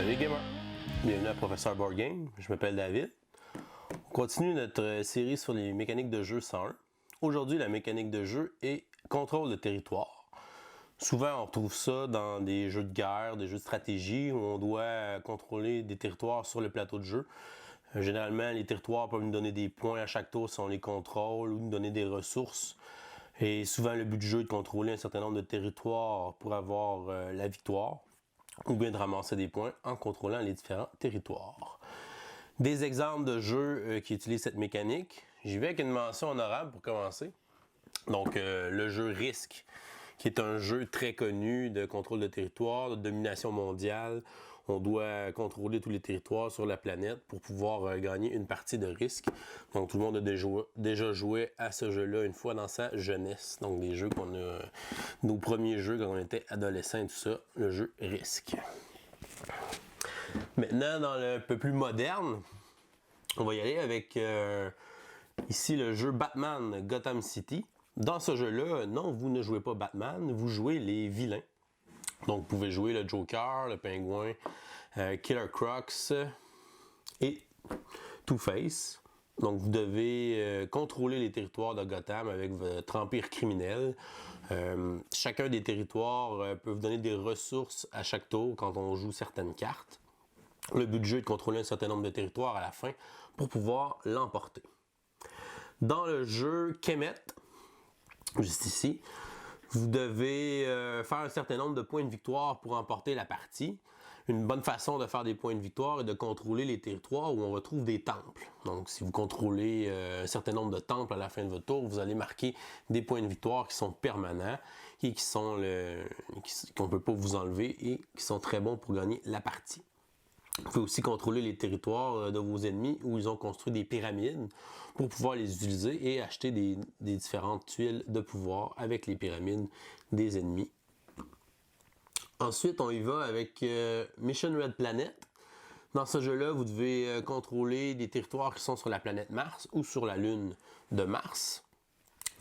Salut les gamers! Bienvenue à Professeur Board Game, je m'appelle David. On continue notre série sur les mécaniques de jeu 101. Aujourd'hui, la mécanique de jeu est contrôle de territoire. Souvent, on retrouve ça dans des jeux de guerre, des jeux de stratégie, où on doit contrôler des territoires sur le plateau de jeu. Généralement, les territoires peuvent nous donner des points à chaque tour si on les contrôle, ou nous donner des ressources. Et souvent, le but du jeu est de contrôler un certain nombre de territoires pour avoir la victoire, ou bien de ramasser des points en contrôlant les différents territoires. Des exemples de jeux qui utilisent cette mécanique. J'y vais avec une mention honorable pour commencer. Donc, le jeu Risk, qui est un jeu très connu de contrôle de territoire, de domination mondiale. On doit contrôler tous les territoires sur la planète pour pouvoir gagner une partie de Risk. Donc, tout le monde a déjà joué à ce jeu-là une fois dans sa jeunesse. Donc, des jeux qu'on a... Nos premiers jeux quand on était adolescent et tout ça, le jeu Risk. Maintenant, dans le peu plus moderne, on va y aller avec ici le jeu Batman Gotham City. Dans ce jeu-là, non, vous ne jouez pas Batman, vous jouez les vilains. Donc, vous pouvez jouer le Joker, le Pingouin, Killer Crocs et Two-Face. Donc, vous devez contrôler les territoires de Gotham avec votre empire criminel. Chacun des territoires peut vous donner des ressources à chaque tour quand on joue certaines cartes. Le but du jeu est de contrôler un certain nombre de territoires à la fin pour pouvoir l'emporter. Dans le jeu Kemet, juste ici, vous devez faire un certain nombre de points de victoire pour emporter la partie. Une bonne façon de faire des points de victoire est de contrôler les territoires où on retrouve des temples. Donc, si vous contrôlez un certain nombre de temples à la fin de votre tour, vous allez marquer des points de victoire qui sont permanents et qui sont qu'on ne peut pas vous enlever et qui sont très bons pour gagner la partie. Vous pouvez aussi contrôler les territoires de vos ennemis où ils ont construit des pyramides pour pouvoir les utiliser et acheter des différentes tuiles de pouvoir avec les pyramides des ennemis. Ensuite, on y va avec Mission Red Planet. Dans ce jeu-là, vous devez contrôler des territoires qui sont sur la planète Mars ou sur la Lune de Mars.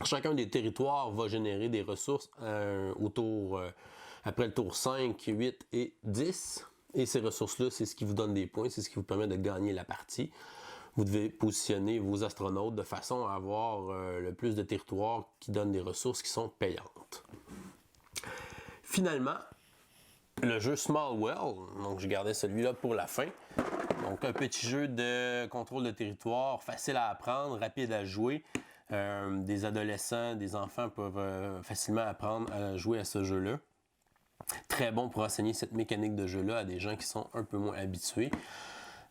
Chacun des territoires va générer des ressources après le tour 5, 8 et 10. Et ces ressources-là, c'est ce qui vous donne des points, c'est ce qui vous permet de gagner la partie. Vous devez positionner vos astronautes de façon à avoir le plus de territoires qui donnent des ressources qui sont payantes. Finalement, le jeu Small World, donc je gardais celui-là pour la fin. Donc un petit jeu de contrôle de territoire, facile à apprendre, rapide à jouer. Des adolescents, des enfants peuvent facilement apprendre à jouer à ce jeu-là. Très bon pour enseigner cette mécanique de jeu-là à des gens qui sont un peu moins habitués.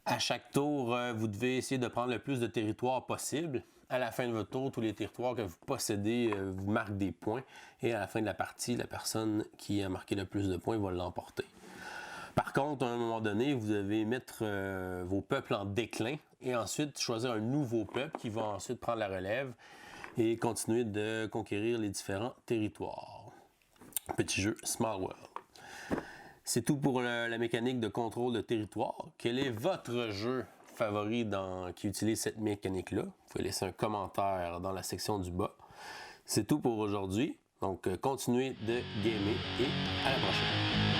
À chaque tour, vous devez essayer de prendre le plus de territoires possible. À la fin de votre tour, tous les territoires que vous possédez vous marquent des points. Et à la fin de la partie, la personne qui a marqué le plus de points va l'emporter. Par contre, à un moment donné, vous devez mettre vos peuples en déclin et ensuite choisir un nouveau peuple qui va ensuite prendre la relève et continuer de conquérir les différents territoires. Petit jeu Small World. C'est tout pour la mécanique de contrôle de territoire. Quel est votre jeu favori qui utilise cette mécanique-là? Vous pouvez laisser un commentaire dans la section du bas. C'est tout pour aujourd'hui. Donc, continuez de gamer et à la prochaine.